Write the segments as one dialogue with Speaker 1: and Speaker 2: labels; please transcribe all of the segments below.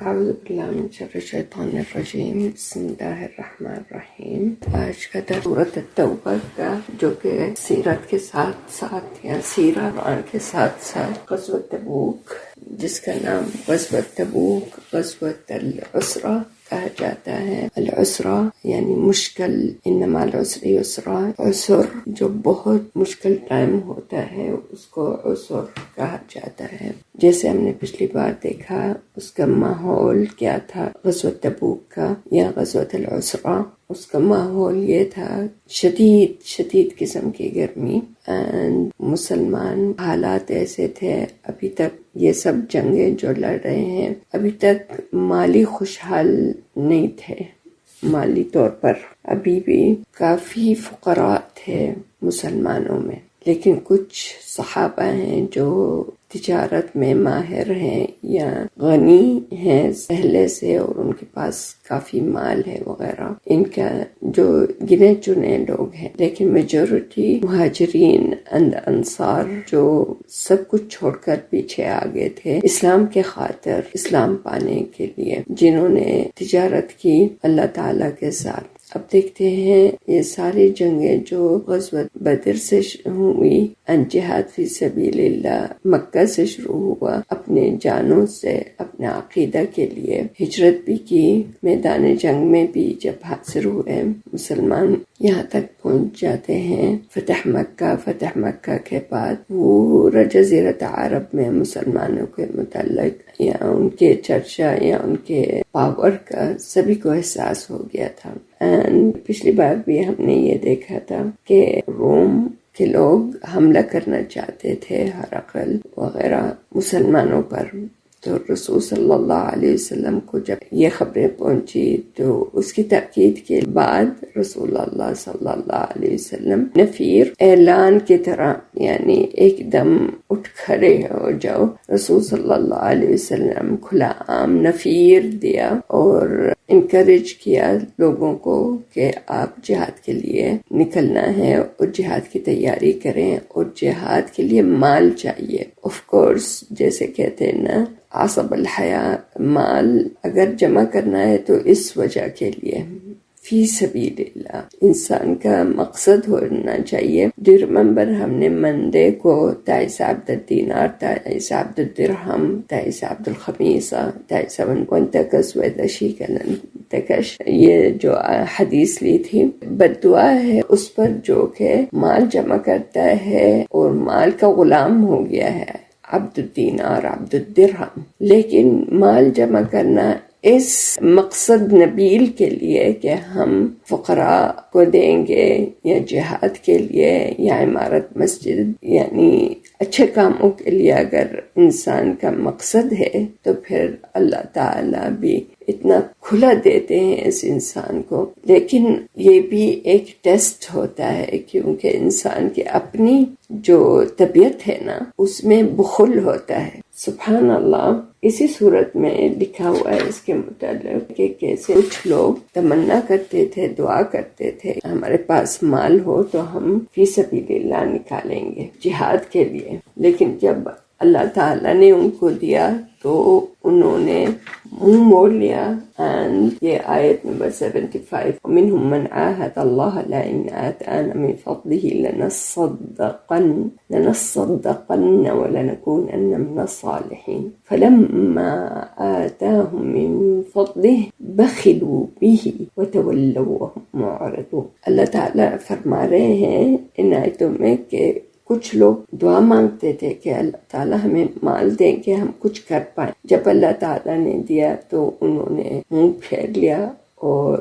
Speaker 1: اعوذ باللہ من شر الشیطان الرجیم، بسم اللہ الرحمن الرحیم۔ آج کا درس سورۃ التوبہ کا، جو کہ سیرت کے ساتھ ساتھ یا سیرہ قرآن کے ساتھ ساتھ غزوۃ تبوک، جس کا نام غزوۃ تبوک غزوۃ العسرہ کہا جاتا ہے۔ العسرہ یعنی مشکل، ان مع العسر یسرا، عسر جو بہت مشکل ٹائم ہوتا ہے اس کو عسر کہا جاتا ہے۔ جیسے ہم نے پچھلی بار دیکھا، اس کا ماحول کیا تھا غزوۃ تبوک کا یا غزوۃ العسرہ؟ اس کا ماحول یہ تھا شدید قسم کی گرمی، مسلمان حالات ایسے تھے، ابھی تک یہ سب جنگیں جو لڑ رہے ہیں ابھی تک مالی خوشحال نہیں تھے، مالی طور پر ابھی بھی کافی فقراء تھے مسلمانوں میں، لیکن کچھ صحابہ ہیں جو تجارت میں ماہر ہیں یا غنی ہیں پہلے سے، اور ان کے پاس کافی مال ہے وغیرہ، ان کا جو گنے چنے لوگ ہیں، لیکن میجورٹی مہاجرین اند انصار جو سب کچھ چھوڑ کر پیچھے آگے تھے اسلام کے خاطر، اسلام پانے کے لیے، جنہوں نے تجارت کی اللہ تعالیٰ کے ساتھ۔ اب دیکھتے ہیں یہ ساری جنگیں جو غزوۃ بدر سے ہوئی، جہاد فی سبیل اللہ مکہ سے شروع ہوا، اپنے جانوں سے اپنے عقیدہ کے لیے ہجرت بھی کی، میدان جنگ میں بھی جب حاضر ہوئے مسلمان یہاں تک پہنچ جاتے ہیں فتح مکہ کے بعد پورا جزیرۃ عرب میں مسلمانوں کے متعلق یا ان کے چرچا یا ان کے پاور کا سبھی کو احساس ہو گیا تھا۔ پچھلی بار بھی ہم نے یہ دیکھا تھا کہ روم کے لوگ حملہ کرنا چاہتے تھے، ہرقل وغیرہ مسلمانوں پر، تو رسول صلی اللہ علیہ وسلم کو جب یہ خبریں پہنچی تو اس کی تاکید کے بعد رسول اللہ صلی اللہ علیہ وسلم نفیر اعلان کی طرح، یعنی ایک دم اٹھ کھڑے ہو جاؤ، رسول صلی اللہ علیہ وسلم کھلا عام نفیر دیا اور انکریج کیا لوگوں کو کہ آپ جہاد کے لیے نکلنا ہے اور جہاد کی تیاری کریں، اور جہاد کے لیے مال چاہیے۔ آف کورس جیسے کہتے ہیں نا، عصب الحیاء، مال اگر جمع کرنا ہے تو اس وجہ کے لیے فی سبیل اللہ، انسان کا مقصد ہونا چاہیے۔ ڈو ریممبر ہم نے مندے کو تعیس عبد الدینار، تعیس عبد الدرہم، تعیس عبد الخمیسہ، تعیس وانتکس ویدشیکلن تکش، یہ جو حدیث لی تھی، بد دعا ہے اس پر جو کہ مال جمع کرتا ہے اور مال کا غلام ہو گیا ہے، عبد الدینار عبد الدرہم۔ لیکن مال جمع کرنا اس مقصد نبیل کے لیے کہ ہم فقراء کو دیں گے یا جہاد کے لیے یا عمارت مسجد، یعنی اچھے کاموں کے لیے اگر انسان کا مقصد ہے تو پھر اللہ تعالیٰ بھی اتنا کھلا دیتے ہیں اس انسان کو۔ لیکن یہ بھی ایک ٹیسٹ ہوتا ہے، کیونکہ انسان کی اپنی جو طبیعت ہے نا اس میں بخل ہوتا ہے۔ سبحان اللہ، اسی صورت میں لکھا ہوا ہے اس کے متعلق کہ کیسے کچھ لوگ تمنا کرتے تھے، دعا کرتے تھے ہمارے پاس مال ہو تو ہم فی سبیل اللہ نکالیں گے جہاد کے لیے، لیکن جب اللہ تعالیٰ نے ان کو دیا تو انہوں نے منہ موڑ لیا۔ یہ آیت نمبر 75، وَمِنْهُمْ مَنْ عَاهَدَ اللَّهَ لَئِنْ آتَانَا مِنْ فَضْلِهِ لَنَصَّدَّقَنَّ وَلَنَكُونَنَّ مِنَ الصَّالِحِينَ فَلَمَّا آتَاهُم مِّن فَضْلِهِ بَخِلُوا بِهِ وَتَوَلَّوْا وَهُمْ مُعْرِضُونَ۔ اللہ تعالیٰ فرما رہے ہیں ان آیتوں میں کہ کچھ لوگ دعا مانگتے تھے کہ اللہ تعالیٰ ہمیں مال دیں کہ ہم کچھ کر پائیں، جب اللہ تعالیٰ نے دیا تو انہوں نے منہ پھیر لیا، اور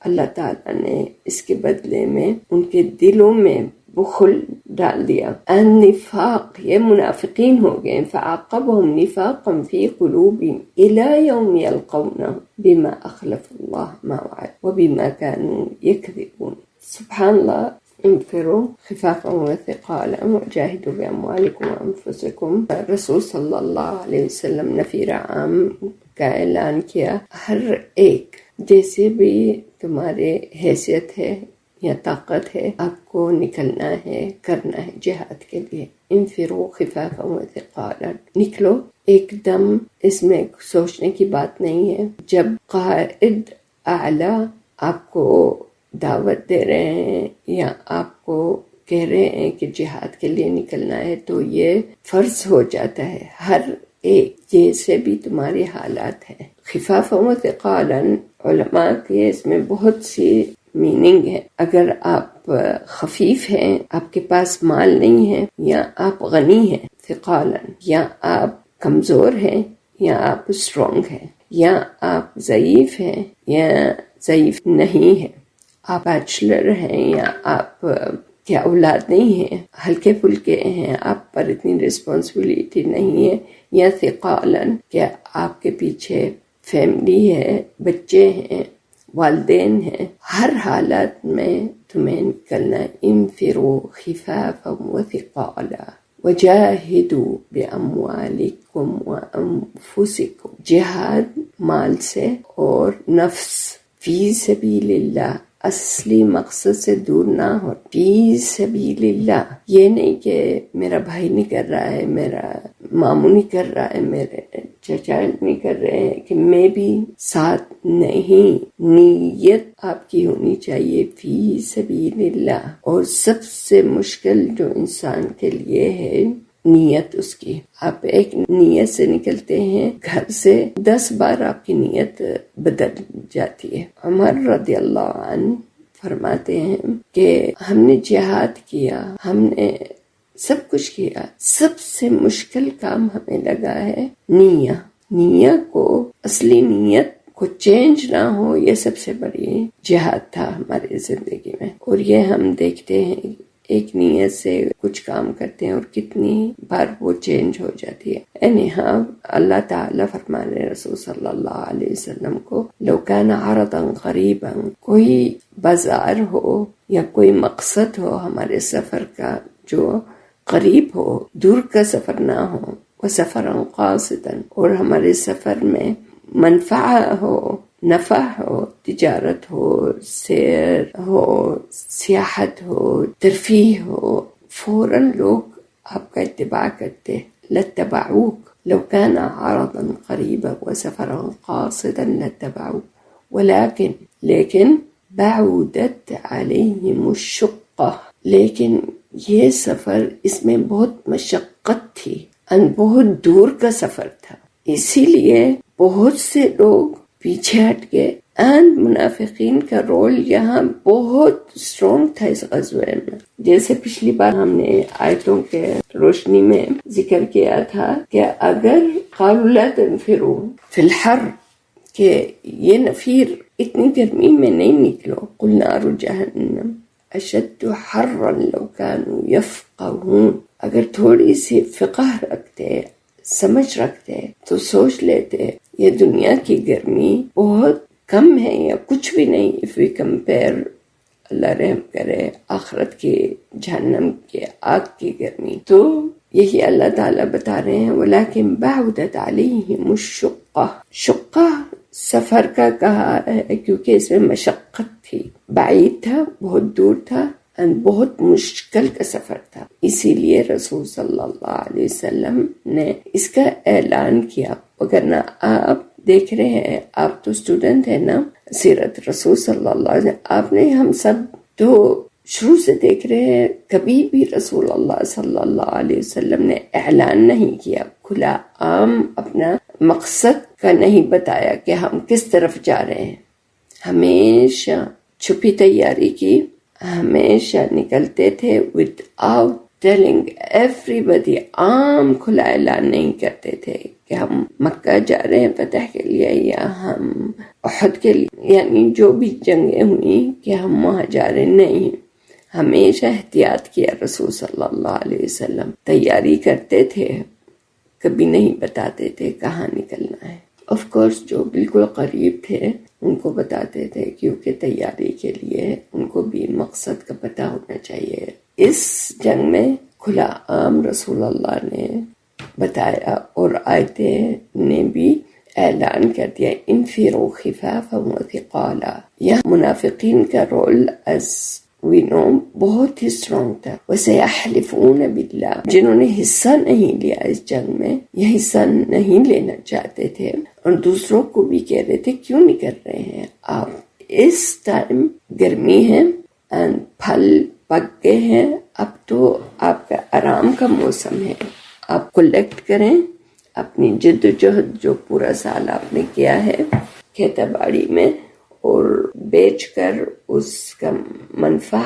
Speaker 1: اللہ تعالیٰ نے اس کے بدلے میں ان کے دلوں میں بخل ڈال دیا۔ النفاق، یہ منافقین ہو گئے، فعاقبهم نفاقا في قلوبهم الى يوم يلقونه بما اخلفوا الله ما وعدوا وبما كانوا يكذبون۔ سبحان اللہ۔ انفروا خفافا وثقالا وجاهدوا باموالكم وانفسكم۔ رسول صلی اللہ علیہ وسلم نفیر عام کا اعلان کیا، ہر ایک جیسے بھی تمہارے حیثیت ہے یا طاقت ہے، آپ کو نکلنا ہے، کرنا ہے جہاد کے لیے۔ انفروا خفافا وثقالا، نکلو ایک دم اس میں سوچنے کی بات نہیں ہے. جب قائد اعلیٰ آپ کو دعوت دے رہے ہیں یا آپ کو کہہ رہے ہیں کہ جہاد کے لیے نکلنا ہے تو یہ فرض ہو جاتا ہے ہر ایک، جیسے بھی تمہارے حالات ہیں. خفافا و ثقالا، علماء کے اس میں بہت سی میننگ ہے. اگر آپ خفیف ہیں، آپ کے پاس مال نہیں ہے، یا آپ غنی ہیں ثقالا، یا آپ کمزور ہیں یا آپ اسٹرانگ ہیں، یا آپ ضعیف ہیں یا ضعیف نہیں ہیں، آپ بیچلر ہیں یا آپ کیا اولاد نہیں ہیں، ہلکے پھلکے ہیں، آپ پر اتنی رسپانسبلٹی نہیں ہے، یا ثقالاً کہ آپ کے پیچھے فیملی ہے، بچے ہیں، والدین ہیں. ہر حالت میں تمہیں نکلنا. انفروا خفافا وثقالا وجاہدوا باموالکم وانفسکم، جہاد مال سے اور نفس، فی سبیل اللہ، اصلی مقصد سے دور نہ ہو. فی سبیل اللہ یہ نہیں کہ میرا بھائی نہیں کر رہا ہے، میرا ماموں نہیں کر رہا ہے، میرے چچا نہیں کر رہے ہیں کہ میں بھی ساتھ نہیں. نیت آپ کی ہونی چاہیے فی سبیل اللہ. اور سب سے مشکل جو انسان کے لیے ہے نیت اس کی. آپ ایک نیت سے نکلتے ہیں گھر سے، 10 بار آپ کی نیت بدل جاتی ہے. عمر رضی اللہ عنہ فرماتے ہیں کہ ہم نے جہاد کیا، ہم نے سب کچھ کیا، سب سے مشکل کام ہمیں لگا ہے نیت کو، اصلی نیت کو چینج نہ ہو، یہ سب سے بڑی جہاد تھا ہماری زندگی میں. اور یہ ہم دیکھتے ہیں ایک نیت سے کچھ کام کرتے ہیں اور کتنی بار وہ چینج ہو جاتی ہے. یعنی ہاں اللہ تعالیٰ فرما رہے رسول صلی اللہ علیہ وسلم کو، لو کان عرضا قریبا، کوئی بازار ہو یا کوئی مقصد ہو ہمارے سفر کا جو قریب ہو، دور کا سفر نہ ہو، وہ سفر قاصدا، اور ہمارے سفر میں منفع ہو، نفع ہو، تجارت ہو، سیر ہو، سیاحت ہو، ترفیح ہو، فوراً لوگ آپ کا اتباع کرتے. لاتبعوک لو كان عرضا قریبا وسفرا قاصدا لاتبعوک لیکن بعودت علیہم الشقہ، لیکن یہ سفر اس میں بہت مشقت تھی، بہت دور کا سفر تھا، اسی لیے بہت سے لوگ پیچھے ہٹ گئے. اینڈ منافقین کا رول یہاں بہت اسٹرانگ تھا اس غزوے میں. جیسے پچھلی بار ہم نے آیتوں کے روشنی میں ذکر کیا تھا کہ اگر قالوا لا تنفروا فی الحر، کہ یہ نفیر اتنی گرمی میں نہیں نکلو، قل نار جہنم اشد حرا لو كانوا يفقهون، اگر تھوڑی سی فقہ رکھتے، سمجھ رکھتے تو سوچ لیتے یہ دنیا کی گرمی بہت کم ہے یا کچھ بھی نہیں. if we compare، اللہ رحم کرے، آخرت کی جہنم کے آگ کی گرمی. تو یہی اللہ تعالیٰ بتا رہے ہیں وَلَكِنْ بَعُدَتْ عَلَيْهِمُ الشُّقَّةُ، شقہ سفر کا کہا ہے کیونکہ اس میں مشقت تھی، بعید تھا، بہت دور تھا، بہت مشکل کا سفر تھا. اسی لیے رسول صلی اللہ علیہ وسلم نے اس کا اعلان کیا. وگرنہ آپ دیکھ رہے ہیں، آپ تو اسٹوڈنٹ ہیں نا سیرت رسول صلی اللہ علیہ وسلم، آپ نے، ہم سب تو شروع سے دیکھ رہے ہیں، کبھی بھی رسول اللہ صلی اللہ علیہ وسلم نے اعلان نہیں کیا، کھلا عام اپنا مقصد کا نہیں بتایا کہ ہم کس طرف جا رہے ہیں. ہمیشہ چھپی تیاری کی، ہمیشہ نکلتے تھے without telling everybody، عام کھلا اعلان نہیں کرتے تھے کہ ہم مکہ جا رہے ہیں فتح کے لیے، یا ہم احد کے لیے، یعنی جو بھی جنگیں ہوئیں کہ ہم وہاں جا رہے نہیں. ہمیشہ احتیاط کیا رسول صلی اللہ علیہ وسلم، تیاری کرتے تھے، کبھی نہیں بتاتے تھے کہاں نکلنا ہے. آف کورس جو بالکل قریب تھے ان کو بتاتے تھے کیونکہ تیاری کے لیے ان کو بھی مقصد کا پتہ ہونا چاہیے. اس جنگ میں کھلا عام رسول اللہ نے بتایا اور آیتیں نے بھی اعلان کر دیا انفروا خفافا وثقالا. یہ منافقین کا رول از وی نو بہت ہی اسٹرانگ تھا. وَسَيَحْلِفُونَ بِاللَّهِ، جنہوں نے حصہ نہیں لیا اس جنگ میں یا حصہ نہیں لینا چاہتے تھے اور دوسروں کو بھی کہہ رہے تھے کیوں نہیں کر رہے ہیں آپ. اس ٹائم گرمی ہے and پھل پک گئے ہیں، اب تو آپ کا آرام کا موسم ہے. آپ کلیکٹ کریں اپنی جد و جہد جو پورا سال آپ نے کیا ہے کھیتی باڑی میں اور بیچ کر اس کا منفع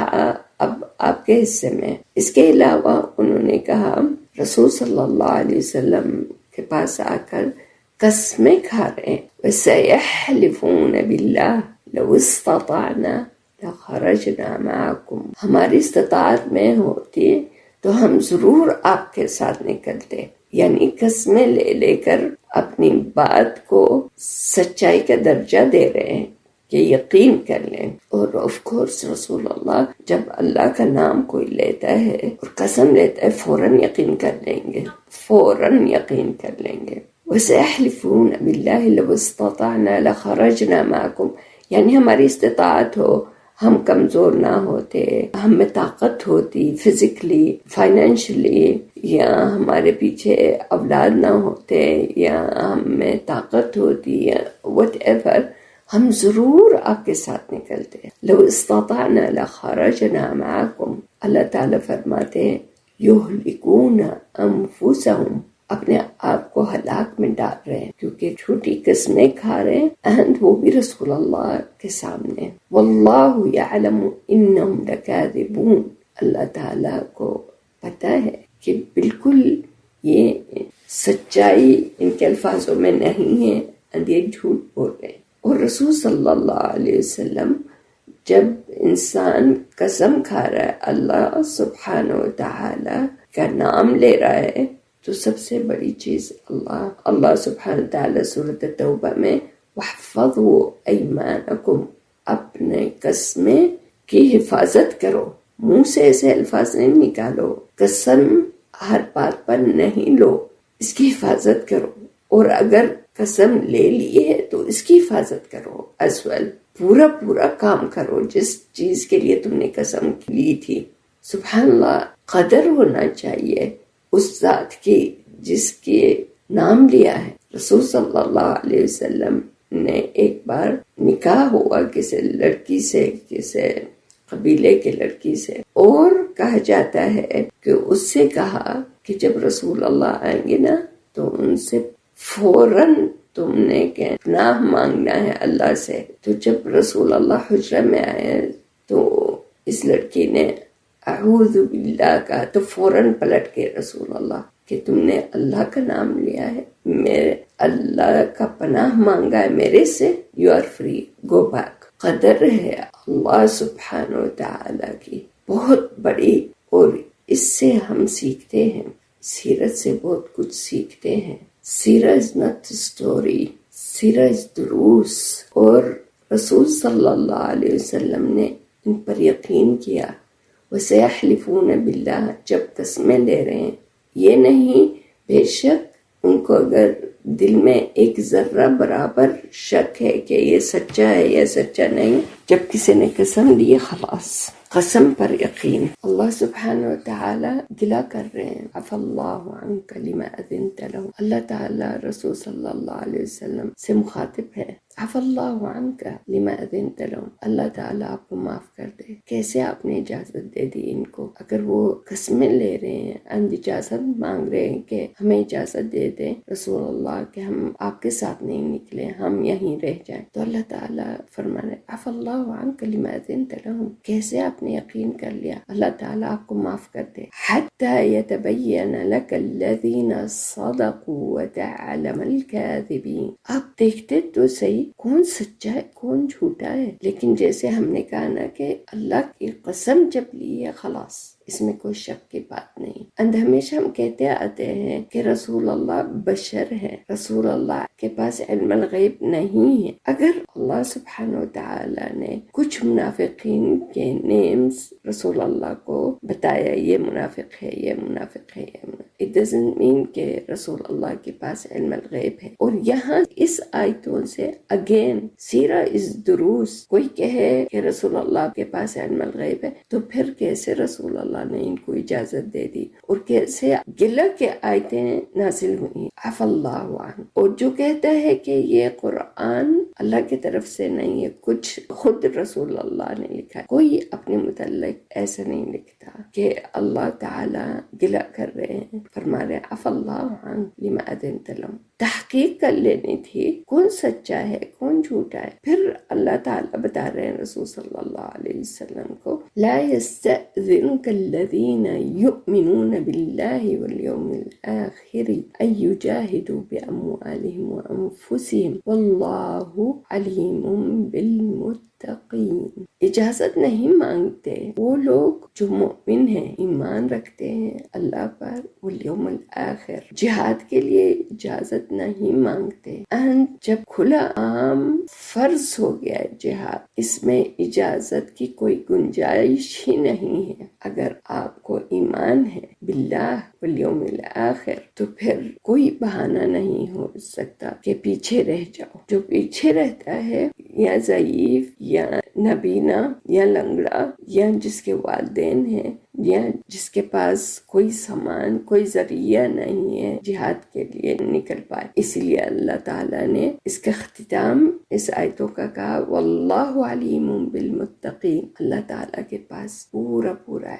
Speaker 1: اب آپ کے حصے میں. اس کے علاوہ انہوں نے کہا رسول صلی اللہ علیہ وسلم کے پاس آ کر قسمیں کھا رہے ہیں. وَسَيَحْلِفُونَ بِاللَّهِ لَوْ اسْتَطَعْنَا لَخَرَجْنَا مَعَكُمْ، ہماری استطاعت میں ہوتی تو ہم ضرور آپ کے ساتھ نکلتے. یعنی قسمیں لے لے کر اپنی بات کو سچائی کا درجہ دے رہے ہیں کہ یقین کر لیں. اور آف کورس رسول اللہ جب اللہ کا نام کوئی لیتا ہے اور قسم لیتا ہے فوراً یقین کر لیں گے، فوراً یقین کر لیں گے. وَسَيَحْلِفُونَ بِاللَّهِ لَوْ اسْتَطَعْنَا لَخَرَجْنَا مَعَكُمْ، یعنی ہماری استطاعت ہو، ہم کمزور نہ ہوتے، ہم میں طاقت ہوتی فزیکلی فائنینشلی، یا ہمارے پیچھے اولاد نہ ہوتے یا ہم میں طاقت ہوتی یا وٹ ایور، ہم ضرور آپ کے ساتھ نکلتے. لو استطعنا لخرجنا معکم، اللہ تعالیٰ فرماتے ہیں یہلکون انفسہم، اپنے آپ کو ہلاک میں ڈال رہے ہیں کیونکہ جھوٹی قسمیں کھا رہے ہیں اینڈ وہ بھی رسول اللہ کے سامنے. واللہ یعلم انہم لکاذبون، اللہ تعالیٰ کو پتہ ہے کہ بالکل یہ سچائی ان کے الفاظوں میں نہیں ہے اور یہ جھوٹ بول رہے ہیں. اور رسول صلی اللہ علیہ وسلم جب انسان قسم کھا رہا ہے اللہ سبحانہ و تعالی کا نام لے رہا ہے تو سب سے بڑی چیز اللہ سبحانہ و تعالی سورۃ توبہ میں وَاحْفَظُوا أَيْمَانَكُمْ، اپنے قسمیں کی حفاظت کرو، منہ سے ایسے الفاظ نہیں نکالو، قسم ہر بات پر نہیں لو، اس کی حفاظت کرو. اور اگر قسم لے لی ہے تو اس کی حفاظت کرو as well. پورا کام کرو جس چیز کے لیے تم نے قسم لی تھی. سبحان اللہ، قدر ہونا چاہیے اس ذات کی جس کے نام لیا ہے. رسول صلی اللہ علیہ وسلم نے ایک بار نکاح ہوا کسی لڑکی سے، کسی قبیلے کے لڑکی سے، اور کہا جاتا ہے کہ اس سے کہا کہ جب رسول اللہ آئیں گے نا تو ان سے فوراً تم نے پناہ مانگنا ہے اللہ سے. تو جب رسول اللہ حجرہ میں آئے تو اس لڑکی نے اعوذ باللہ کہا تو فوراً پلٹ کے رسول اللہ کہ تم نے اللہ کا نام لیا ہے، میرے اللہ کا پناہ مانگا ہے میرے سے، you are free, go back. قدر ہے اللہ سبحانہ و تعالی کی بہت بڑی، اور اس سے ہم سیکھتے ہیں، سیرت سے بہت کچھ سیکھتے ہیں. سیرہ از ناٹ اسٹوری، سیرہ از دروس. اور رسول صلی اللہ علیہ وسلم نے ان پر یقین کیا. وَسَيَحْلِفُونَ بِاللَّهِ، جب قسمیں لے رہے ہیں یہ نہیں، بے شک ان کو اگر دل میں ایک ذرہ برابر شک ہے کہ یہ سچا ہے یا سچا نہیں، جب کسی نے قسم لی خلاص قسم پر یقین. اللہ سبحانہ و تعالی گلا کر رہے ہیں عفا اللہ عنک لما اذنت لهم، اللہ تعالی رسول صلی اللہ علیہ وسلم سے مخاطب ہے. عفا اللہ عنک لما اذنت لهم، اللہ تعالی آپ کو معاف کر دے. کیسے آپ نے اجازت دے دی ان کو؟ اگر وہ قسمیں لے رہے ہیں اور اجازت مانگ رہے ہیں کہ ہمیں اجازت دے دیں رسول اللہ کہ ہم آپ کے ساتھ نہیں نکلے، ہم یہیں رہ جائیں، تو اللہ تعالیٰ فرمانے عفا اللہ عنک لما اذنت لهم، کیسے آپ نے یقین کر لیا اللہ تعالیٰ آپ کو معاف کر دے. حتی یتبین لک الذین صدقوا وتعلم الکاذبین، آپ دیکھتے تو صحیح کون سچا ہے کون جھوٹا ہے. لیکن جیسے ہم نے کہا نا کہ اللہ کی قسم جب لی ہے خلاص اس میں کوئی شک کی بات نہیں. اند ہمیشہ ہم کہتے آتے ہیں کہ رسول اللہ بشر ہے، رسول اللہ کے پاس علم الغیب نہیں ہے. اگر اللہ سبحانہ وتعالی نے کچھ منافقین کے نیمز رسول اللہ کو بتایا، یہ منافق ہے، یہ منافق ہے، یہ منافق، it doesn't mean کہ رسول اللہ کے پاس علم الغیب ہے. اور یہاں اس آیتوں سے اگین سیرہ از دروس. کوئی کہے کہ رسول اللہ کے پاس علم الغیب ہے تو پھر کیسے رسول اللہ نے ان کو اجازت دے دی اور کیسے گلہ کے آیتیں نازل ہوئی؟ عفا اللہ عنہ. اور جو کہتا ہے کہ یہ قرآن اللہ کی طرف سے نہیں ہے، کچھ خود رسول اللہ نے لکھا، کوئی اپنے متعلق ایسا نہیں لکھتا کہ اللہ تعالی گلہ کر رہے ہیں، فرما رہے عفا اللہ عنہ لما اذنت لهم. تحقیق کر لینی تھی کون سچا ہے کون جھوٹا ہے. پھر اللہ تعالیٰ بتا رہے ہیں رسول صلی اللہ علیہ وسلم کو لا يستأذنك الذين يؤمنون بالله واليوم الآخر أن يجاهدوا بأموالهم وأنفسهم والله عليم بالمتقين. اجازت نہیں مانگتے وہ لوگ جو مومن ہیں، ایمان رکھتے ہیں اللہ پر والیوم الآخر، جہاد کے لیے اجازت نہیں مانگتے. جب کھلا عام فرض ہو گیا ہے جہاد، اس میں اجازت کی کوئی گنجائش ہی نہیں ہے. اگر آپ کو ایمان ہے باللہ والیوم الآخر تو پھر کوئی بہانہ نہیں ہو سکتا کہ پیچھے رہ جاؤ. جو پیچھے رہتا ہے یا ضعیف یا نابینا یا لنگڑا یا جس کے والدین ہیں یا جس کے پاس کوئی سامان کوئی ذریعہ نہیں ہے جہاد کے لیے نکل پائے، اسی لیے اللہ تعالیٰ نے اس کا اختتام اس آیتوں کا کہا واللہ علیم بالمتقین. اللہ تعالیٰ کے پاس پورا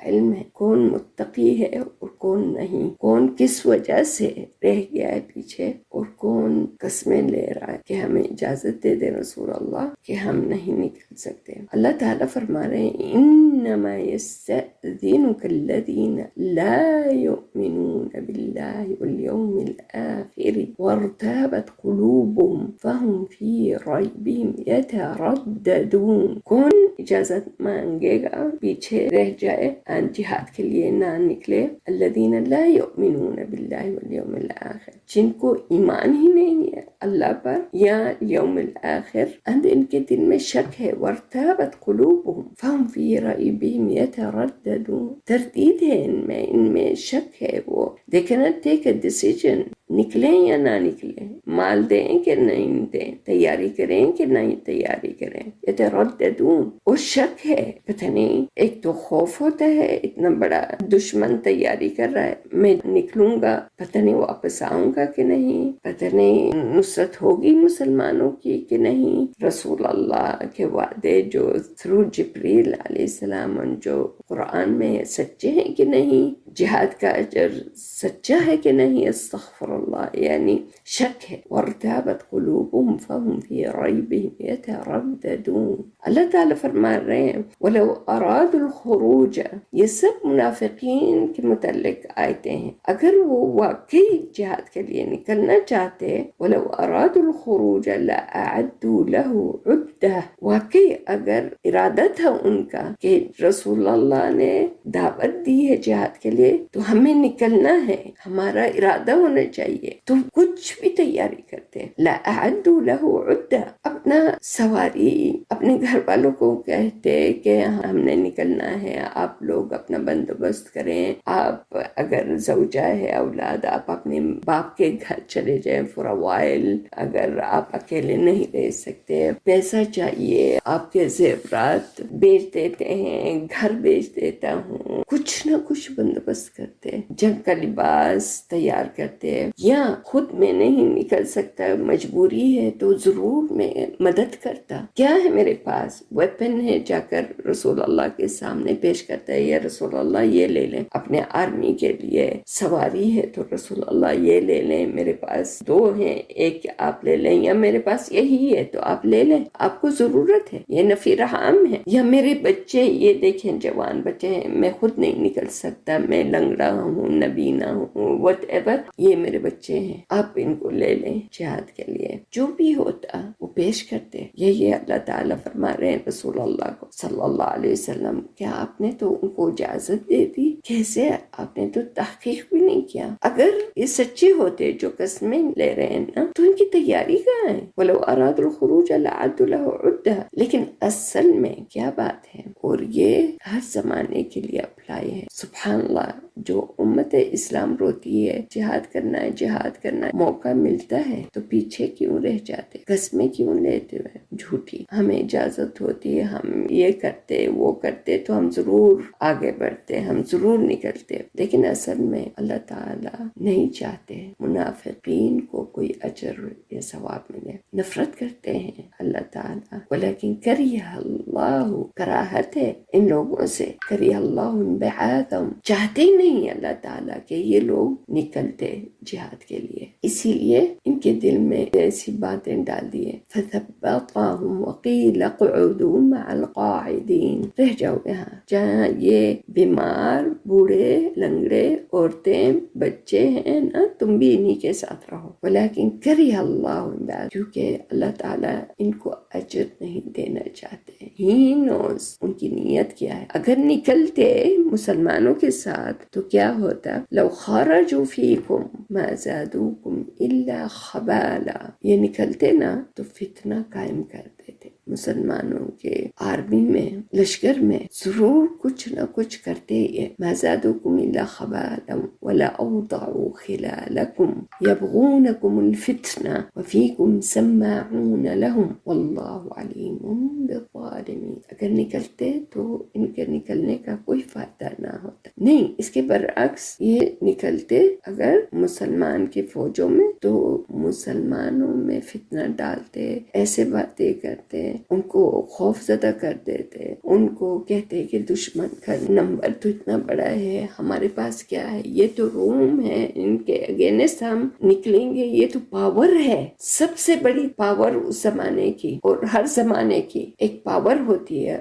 Speaker 1: علم ہے کون متقی ہے اور کون نہیں، کون کس وجہ سے رہ گیا ہے پیچھے اور کون قسمیں لے رہا ہے کہ ہمیں اجازت دے دے رسول اللہ کہ ہم نہیں نکل سکتے. اللہ تعالیٰ فرما رہے ہیں انما یستأذنک الذین لا یؤمنون باللہ والیوم الآخر وارتابت قلوبهم فهم فی ریبہم یترددون. کون اجازت مانگے گا پیچھے رہ جائے جہاد کے لیے نہ نکلے؟ الذین لا یؤمنون باللہ والیوم الآخر، جن کو ایمان ہی نہیں ہے اللہ پر یا یوم الآخر، ان کے دل میں شک ہے. وارتابت قلوبهم فهم فی ریبہم یترددون، تردید ہے ان میں شک ہے. وہ they cannot take a decision، نکلیں یا نہ نکلیں، مال دیں کہ نہیں دیں، تیاری کریں کہ نہیں تیاری کریں. یترددون، اور شک ہے، پتہ نہیں، ایک تو خوف ہوتا ہے اتنا بڑا دشمن تیاری کر رہا ہے، میں نکلوں گا پتہ نہیں واپس آؤں گا کہ نہیں، پتہ نہیں نصرت ہوگی مسلمانوں کی کہ نہیں، رسول اللہ کے وعدے جو تھرو جبریل علیہ السلام جو قرآن میں سچے ہیں کہ نہیں، جہاد کا اجر سچا ہے کہ نہیں. استغفر اللہ، یعنی شک ہے. وارتابت قلوبهم فهم في ريبهم يترددون. اللہ تعالیٰ فرما رہے ہیں ولو ارادوا الخروج، یہ سب منافقین کے متعلق آیتیں ہیں. اگر وہ واقعی جہاد کے لیے نکلنا چاہتے، ولو ارادوا الخروج لاعدوا له عدہ، واقعی اگر ارادہ تھا ان کا کہ رسول اللہ نے دعوت دی ہے جہاد کے لیے تو ہمیں نکلنا ہے، ہمارا ارادہ ہونا چاہیے، تو کچھ بھی تیاری کرتے. لَأَعَدُّوا لَهُ عُدَّةً، اپنا سواری اپنے گھر والوں کو کہتے کہ ہم نے نکلنا ہے، آپ لوگ اپنا بندوبست کریں، آپ اگر زوجہ ہے اولاد آپ اپنے باپ کے گھر چلے جائیں فور اے وائل، اگر آپ اکیلے نہیں رہ سکتے، پیسہ چاہیے، آپ کے زیورات بیچ دیتے ہیں، گھر بیچ دیتا ہوں، کچھ نہ کچھ بندوبست کرتے، جنگ کا لباس تیار کرتے، یا خود میں نہیں نکل سکتا مجبوری ہے تو ضرور میں مدد کرتا. کیا ہے میرے پاس؟ ویپن ہے، جا کر رسول اللہ کے سامنے پیش کرتا ہے، یا رسول اللہ یہ لے لیں. اپنے آرمی کے لیے سواری ہے تو رسول اللہ یہ لے لیں، میرے پاس 2 ہیں، ایک آپ لے لیں، یا میرے پاس یہی ہے تو آپ لے لیں، آپ کو ضرورت ہے، یہ نفیر عام ہے. یا میرے بچے یہ دیکھیں جوان بچے ہیں، میں خود نہیں نکل سکتا، میں لنگڑا ہوں، نبینا ہوں، وٹ ایور، یہ میرے بچے ہیں، آپ ان کو لے لیں جہاد کے لیے. جو بھی ہوتا وہ پیش کرتے. یہی اللہ تعالیٰ فرما رہے ہیں رسول اللہ کو صلی اللہ علیہ وسلم کہ آپ نے تو ان کو اجازت دے دی کیسے آپ نے تو تحقیق بھی نہیں کیا؟ اگر یہ سچے ہوتے جو قسمیں لے رہے ہیں نا تو ان کی تیاری کہاں ہے؟ وَلَوْ أَرَادُوا الْخُرُوجَ لَأَعَدُّوا لَهُ عُدَّةً، لیکن اصل میں کیا بات ہے، اور یہ ہر زمانے کے لیے اپلائی ہے۔ سبحان اللہ، جو امت اسلام روتی ہے جہاد کرنا ہے جہاد کرنا ہے، موقع ملتا ہے تو پیچھے کیوں رہ جاتے، قسمیں کیوں لیتے ہوئے جھوٹی؟ ہمیں اجازت ہوتی ہے، ہم یہ کرتے وہ کرتے تو ہم ضرور آگے بڑھتے، ہم ضرور نکلتے، لیکن اصل میں اللہ تعالیٰ نہیں چاہتے منافقین کو کوئی اجر یا ثواب ملے۔ نفرت کرتے ہیں اللہ تعالیٰ، ولیکن کریہ اللہ، کراہت ہے ان لوگوں سے، کریہ اللہ بعثہم، چاہتے ہی نہیں اللہ تعالیٰ کہ یہ لوگ نکلتے جہاد کے لیے، اسی لیے ان کے دل میں ایسی باتیں ڈال دیے، فثبطہم وقیل اقعدوا مع القاعدین، رہ جاؤ یہاں جہاں یہ بیمار، بوڑھے، لنگڑے، عورتیں، بچے ہیں نا، تم بھی انہی کے ساتھ رہو، ولیکن کریہ اللہ بعثہم، کیونکہ اللہ تعالیٰ ان کو اجر نہیں دینا چاہتے، ہی نوز ان کی نیت کیا ہے۔ اگر نکلتے مسلمانوں کے ساتھ تو کیا ہوتا؟ لو خرجوا فیکم ما زادوکم الا خبالا، یہ نکلتے نا تو فتنہ قائم کر دیتے، مسلمانوں کے آرمی میں، لشکر میں ضرور کچھ نہ کچھ کرتے ہی، ما زادوکم الا خبالا ولا اوضعوا خلالکم یبغونکم الفتنہ وفیکم سماعون لهم واللہ علیم بالظالمین۔ اگر نکلتے تو ان کے نکلنے کا کوئی فائدہ نہ ہوتا، نہیں، اس کے برعکس یہ نکلتے اگر مسلمان کی فوجوں میں تو مسلمانوں میں فتنہ ڈالتے، ایسے باتیں کرتے، ان کو خوف زدہ کر دیتے، ان کو کہتے کہ دشمن کا نمبر تو اتنا بڑا ہے، ہمارے پاس کیا ہے، یہ تو روم ہے، ان کے اگینسٹ ہم نکلیں گے، یہ تو پاور ہے، سب سے بڑی پاور اس زمانے کی اور ہر زمانے کی ایک پاور ہوتی ہے،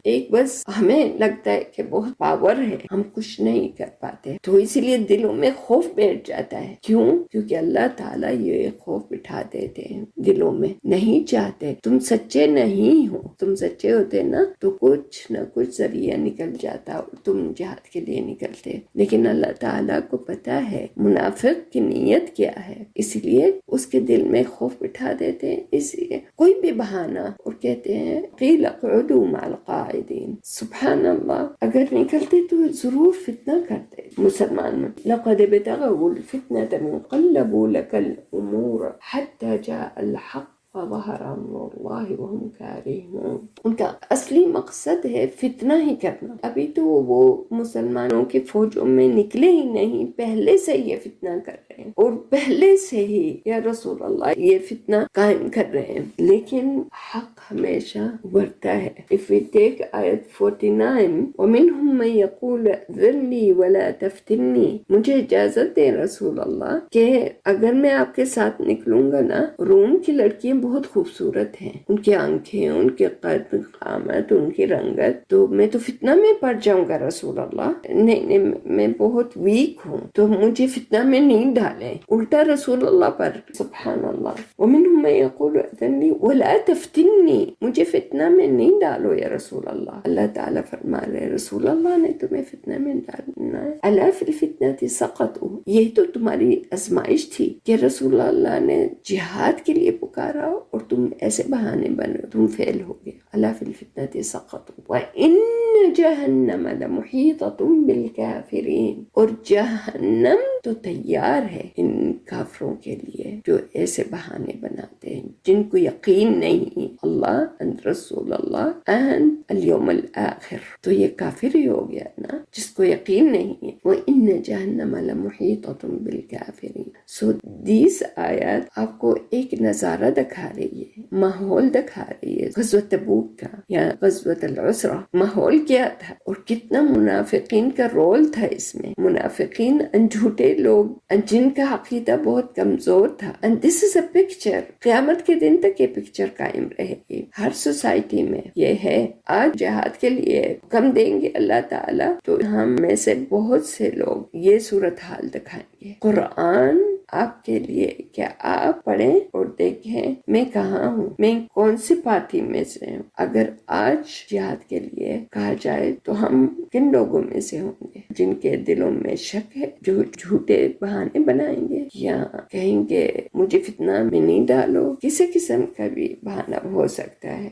Speaker 1: ایک بس ہمیں لگتا ہے کہ بہت پاور ہے، ہم کچھ نہیں کر پاتے، تو اسی لیے دلوں میں خوف بیٹھ جاتا ہے۔ کیوں؟ کیونکہ اللہ تعالیٰ یہ خوف بٹھا دیتے ہیں دلوں میں، نہیں چاہتے، تم سچے نہیں ہو، تم سچے ہوتے نا تو کچھ نہ کچھ ذریعہ نکل جاتا اور تم جہاد کے لیے نکلتے، لیکن اللہ تعالیٰ کو پتا ہے منافق کی نیت کیا ہے، اس لیے اس کے دل میں خوف بٹھا دیتے ہیں، اس لیے کوئی بھی بہانہ اور کہتے ہیں قیل اقعدوا مع القاعدین۔ سبحان اللہ، اگر نکلتے تو ضرور فتنہ کرتے مسلمان میں، لقد ابتغوا الفتنة من قلبوا لك الامور حتى جاء الحق فظهر امر الله وهم كارهون۔ ان کا اصلی مقصد ہے فتنہ ہی کرنا، ابھی تو وہ مسلمانوں کے فوجوں میں نکلے ہی نہیں، پہلے سے یہ فتنہ کر رہے ہیں اور پہلے سے ہی یا رسول اللہ یہ فتنہ قائم کر رہے ہیں، لیکن حق ہمیشہ بڑھتا ہے۔ If we take آیت 49، وَمِنْهُمْ مَنْ يَقُولُ ذَرْنِي وَلَا تَفْتِنِّي، مجھے اجازت دیں رسول اللہ کہ اگر میں آپ کے ساتھ نکلوں گا نا، روم کی لڑکیاں بہت خوبصورت ہیں، ان کی آنکھیں، ان کے قد قامت، ان کی رنگت، تو میں تو فتنہ میں پڑ جاؤں گا رسول اللہ، نہیں میں بہت ویک ہوں تو مجھے فتنہ میں نہیں ڈالیں، الٹا رسول اللہ پر۔ سبحان اللہ، وَمِنْهُمْ مَنْ يَقُولُ ذَرْنِي وَلَا تَفْتِنِّي، مجھے فتنہ میں نہیں ڈالو یا رسول اللہ۔ اللہ تعالیٰ فرما رہے رسول اللہ نے تمہیں فتنہ میں ڈالنا ہے، أَلَا فِي الْفِتْنَةِ سَقَطُوا، یہی تو تمہاری آزمائش تھی کہ رسول اللہ نے جہاد کے لیے پکارا اور تم ایسے بہانے بنے، تم فیل ہو گئے۔ أَلَا فِي الْفِتْنَةِ سَقَطُوا وَإِنَّ جَهَنَّمَ لَمُحِيطَةٌ بِالْكَافِرِينَ، اور جہنم تو تیار ہے ان کافروں کے لیے جو ایسے بہانے بناتے ہیں، جن کو یقین نہیں اللہ and رسول اللہ and اليوم الآخر، تو یہ کافر ہی ہو گیا نا جس کو یقین نہیں ہے۔ وَإِنَّ جَهَنَّمَ لَمُحِيطَةٌ بِالْكَافِرِينَ۔ سو دیس آیات آپ کو ایک نظارہ دکھا رہی ہے، ماحول دکھا رہی ہے غزوۃ تبوک کا یا غزوۃ العسرہ، ماحول کیا تھا اور کتنا منافقین کا رول تھا اس میں، منافقین جھوٹے لوگ جن کا عقیدہ بہت کمزور تھا، and this is a picture، قیامت کے دن تک یہ پکچر قائم رہے گی ہر سوسائٹی میں۔ یہ ہے آج جہاد کے لیے کم دیں گے اللہ تعالیٰ تو ہم میں سے بہت سے لوگ یہ صورتحال دکھائیں گے۔ قرآن آپ کے لیے کہ آپ پڑھیں اور دیکھیں میں کہاں ہوں، میں کون سی پارٹی میں سے ہوں۔ اگر آج جہاد کے لیے کہا جائے تو ہم کن لوگوں میں سے ہوں گے؟ جن کے دلوں میں شک ہے، جو جھوٹے بہانے بنائیں گے یا کہیں گے مجھے فتنہ میں نہیں ڈالو، کسی قسم کا بھی بہانہ ہو سکتا ہے۔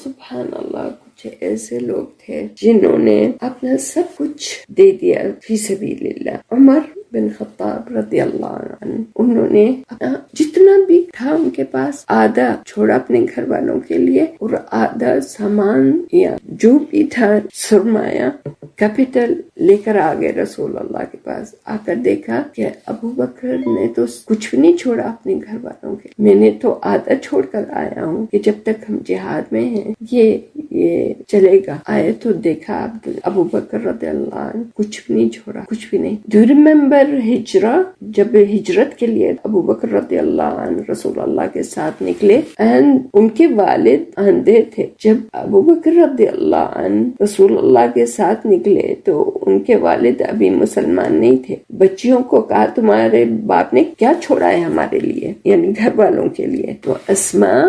Speaker 1: سبحان اللہ، کچھ ایسے لوگ تھے جنہوں نے اپنا سب کچھ دے دیا فی سبیل اللہ۔ عمر بن خطاب رضی اللہ عنہ، انہوں نے اپنا جتنا بھی تھا ان کے پاس آدھا چھوڑا اپنے گھر والوں کے لیے، اور آدھا سامان یا جو بھی تھا سرمایہ کیپٹل لے کر آگے رسول اللہ کے پاس آ کر دیکھا کہ ابو بکر نے تو کچھ بھی نہیں چھوڑا اپنے گھر والوں کے، میں نے تو آدھا چھوڑ کر آیا ہوں کہ جب تک ہم جہاد میں ہیں یہ چلے گا۔ آئے تو دیکھا ابو بکر رضی اللہ عنہ کچھ بھی نہیں چھوڑا، کچھ بھی نہیں۔ ڈو یو ریمبر ہجرہ؟ جب ہجرت کے لیے ابو بکر رضی اللہ عنہ رسول اللہ کے ساتھ نکلے، اینڈ ان کے والد اندھے تھے۔ جب ابو بکر رضی اللہ عنہ رسول اللہ کے ساتھ نکلے تو ان کے والد ابھی مسلمان نہیں تھے۔ بچیوں کو کہا تمہارے باپ نے کیا چھوڑا ہے ہمارے لیے، یعنی گھر والوں کے لیے؟ تو اسماء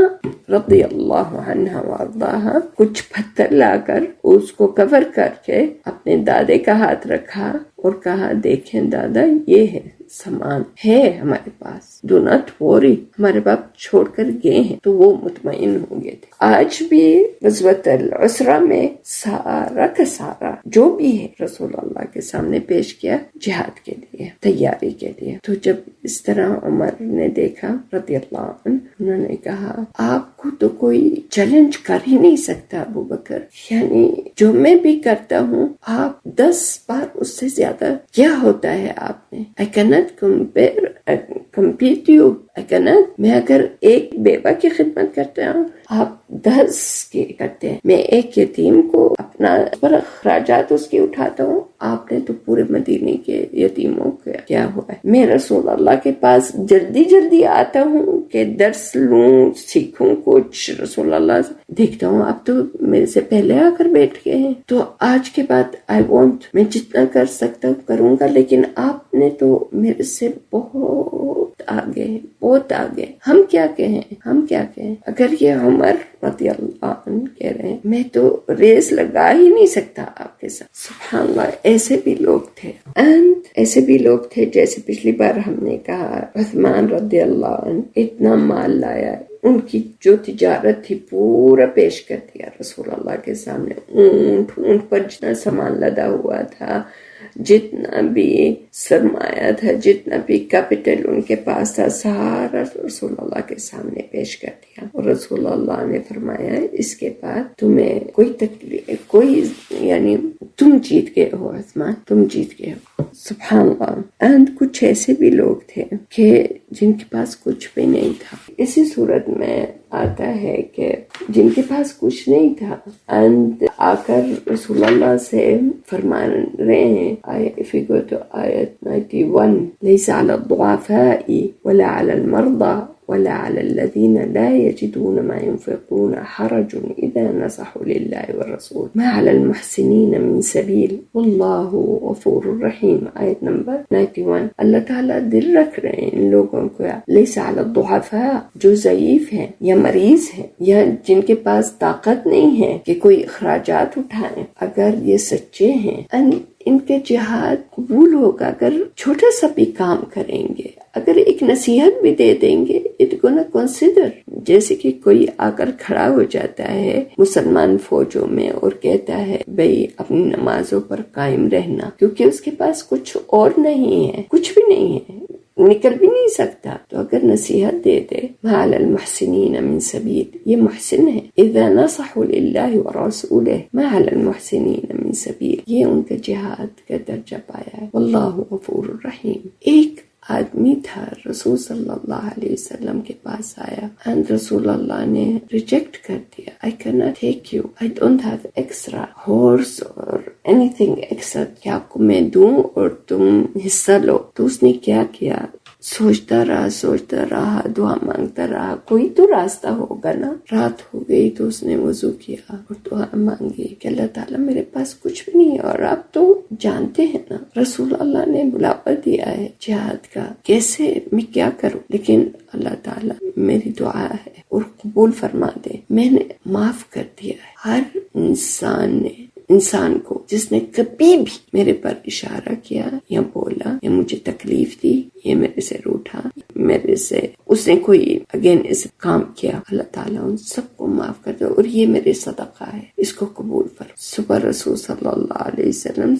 Speaker 1: رضی اللہ عنہا وارضاہا کچھ پتھر لا کر اس کو کور کر کے اپنے دادے کا ہاتھ رکھا اور کہا دیکھیں دادا، یہ ہے سامان ہے ہمارے پاس، ڈو ناٹ وری، ہمارے باپ چھوڑ کر گئے ہیں۔ تو وہ مطمئن ہو گئے تھے۔ آج بھی غزوۃ العسرہ میں سارا کا سارا جو بھی ہے رسول اللہ کے سامنے پیش کیا جہاد کے لیے، تیاری کے لیے۔ تو جب اس طرح عمر نے دیکھا رضی اللہ عنہ، انہوں نے کہا آپ کو تو کوئی چیلنج کر ہی نہیں سکتا ابو بکر، یعنی جو میں بھی کرتا ہوں آپ 10 بار اس سے زیادہ کیا ہوتا ہے آپ میں۔ I cannot compete you. میں اگر ایک بیوہ کی خدمت کرتا ہوں، آپ 10 کی کرتے ہیں۔ میں ایک یتیم کو اپنا پر اخراجات اس کی اٹھاتا ہوں، آپ نے تو پورے مدینے کے یتیموں کا کیا ہوا ہے۔ میں رسول اللہ کے پاس جلدی آتا ہوں کہ درس لوں، سیکھوں کچھ رسول اللہ سے، دیکھتا ہوں آپ تو میرے سے پہلے آ کر بیٹھ گئے ہیں۔ تو آج کے بعد میں جتنا کر سکتا ہوں کروں گا، لیکن آپ نے تو میرے سے بہت آگے ہیں، بہت آگے۔ ہم کیا کہیں؟ اگر یہ عمر رضی اللہ عنہ کہہ رہے ہیں میں تو ریس لگا ہی نہیں سکتا آپ کے ساتھ۔ سبحان اللہ، ایسے بھی لوگ تھے، ایسے بھی لوگ تھے جیسے پچھلی بار ہم نے کہا عثمان رضی اللہ عنہ اتنا مال لایا، ان کی جو تجارت تھی پورا پیش کر دیا رسول اللہ کے سامنے۔ اونٹ پر جتنا سامان لدا ہوا تھا، جتنا بھی سرمایہ تھا، جتنا بھی کیپٹل ان کے پاس تھا، سارا رسول اللہ کے سامنے پیش کر دیا۔ اور رسول اللہ نے فرمایا اس کے بعد تمہیں کوئی تکلیف، یعنی تم جیت گئے ہو عثمان، تم جیت گئے ہو۔ سبحان اللہ۔ اینڈ کچھ ایسے بھی لوگ تھے کہ جن کے پاس کچھ بھی نہیں تھا۔ اسی صورت میں آتا ہے کہ جن کے پاس کچھ نہیں تھا اینڈ آ کر رسول اللہ سے فرما رہے ہیں، if you go to آیت 91، لَيْسَ عَلَى الضُّعَفَاءِ وَلَا عَلَى الْمَرْضَى وَلَا عَلَى الَّذِينَ لَا يَجِدُونَ مَا يُنْفِقُونَ حَرَجٌ إِذَا نَصَحُوا لِلَّهِ وَالرَّسُولِ مَا عَلَى الْمُحْسِنِينَ مِنْ سَبِيلٍ وَاللَّهُ غَفُورٌ رَحِيمٌ۔ آیت نمبر 91۔ اللہ تعالیٰ دل رکھ رہے ہیں ان لوگوں کو، لَيْسَ عَلَى الضُّعَفَاء، جو ضعیف ہیں یا مریض ہیں یا جن کے پاس طاقت نہیں ہے کہ کوئی اخراجات اٹھائیں، اگر یہ سچے ہیں ان کے جہاد قبول ہوگا اگر چھوٹا سا بھی کام کریں گے، اگر ایک نصیحت بھی دے دیں گے، اٹ گونا کنسیڈر۔ جیسے کہ کوئی آ کر کھڑا ہو جاتا ہے مسلمان فوجوں میں اور کہتا ہے بھئی اپنی نمازوں پر قائم رہنا، کیونکہ اس کے پاس کچھ اور نہیں ہے، کچھ بھی نہیں ہے، نکل بھی نہیں سکتا، تو اگر نصیحت دے دے مَا عَلَى الْمُحْسِنِينَ مِنْ سَبِيلٍ، یہ محسن ہے۔ اِذَا نَصَحُوا لِلَّهِ وَرَسُولِهِ مَا عَلَى الْمُحْسِنِينَ مِنْ سَبِيلٍ، یہ ان کا جہاد کا درجہ پایا ہے۔ وَاللَّهُ غَفُورٌ رَحِيمٌ۔ ایک آدمی تھا رسول صلی اللہ علیہ وسلم کے پاس آیا and رسول اللہ نے ریجیکٹ کر دیا۔ I cannot take you, I don't have extra horse or anything extra کہ آپ کو میں دوں اور تم حصہ لو۔ تو اس نے کیا کیا؟ سوچتا رہا دعا مانگتا رہا، کوئی تو راستہ ہوگا نا۔ رات ہو گئی تو اس نے وضو کیا اور دعا مانگی کہ اللہ تعالیٰ میرے پاس کچھ بھی نہیں ہے، اور آپ تو جانتے ہیں نا رسول اللہ نے بلاوا دیا ہے جہاد کا، کیسے میں کیا کروں، لیکن اللہ تعالیٰ میری دعا ہے اور قبول فرما دے۔ میں نے معاف کر دیا ہے ہر انسان کو جس نے کبھی بھی میرے پر اشارہ کیا یا بولا یا مجھے تکلیف دی، یہ میرے سے روٹھا، میرے سے اس نے کوئی اگینسٹ کام کیا، اللہ تعالیٰ ان سب کو معاف کر دے، اور یہ میرے صدقہ ہے، اس کو قبول کرو۔ صبح رسول صلی اللہ علیہ وسلم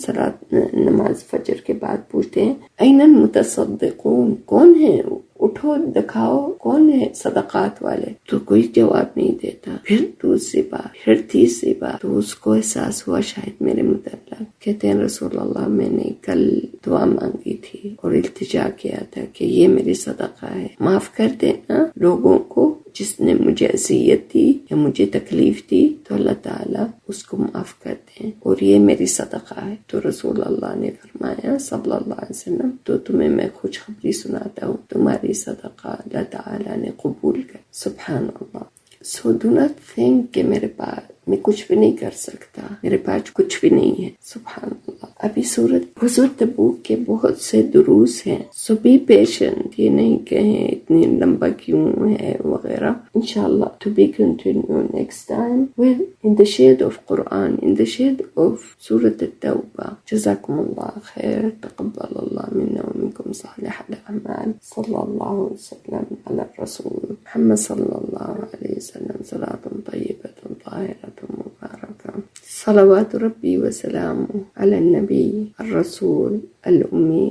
Speaker 1: نماز فجر کے بعد پوچھتے ہیں این المتصدقون، کون ہے وہ، اٹھو دکھاؤ کون ہے صدقات والے، تو کوئی جواب نہیں دیتا۔ پھر دوسری بار، پھر تیسری بار، تو اس کو احساس ہوا شاید میرے متعلق، کہتے ہیں رسول اللہ میں نے کل دعا مانگی تھی اور التجا کیا تھا کہ یہ میری صدقہ ہے، معاف کر دینا لوگوں کو جس نے مجھے اذیت دی یا مجھے تکلیف دی، تو اللہ تعالیٰ اس کو معاف کر دیں، اور یہ میری صدقہ ہے۔ تو رسول اللہ نے فرمایا صلی اللہ علیہ وسلم، تو تمہیں میں خوشخبری سناتا ہوں، تمہاری صدقہ اللہ تعالیٰ نے قبول کر۔ سبحان اللہ۔ So do not think کہ میرے پاس میں کچھ بھی نہیں کر سکتا، میرے پاس کچھ بھی نہیں ہے۔ سبحان اللہ۔ ابھی سورت غزوہ تبوک کے بہت سے دروس ہیں، سو بی پیشنٹ، یہ نہیں کہیں اتنی لمبا کیوں ہے وغیرہ۔ انشاءاللہ to be continued next time with in the shade of Quran, in the shade of سورت التوبہ۔ جزاکم اللہ خیر، تقبل اللہ منا ومنکم صالح الاعمال، صلی اللہ وسلم علی الرسول محمد صلی اللہ علیہ وسلم، صلاة طیبة طاہرة مبارکہ، صلوات ربی وسلام علی النبی الرسول الأمی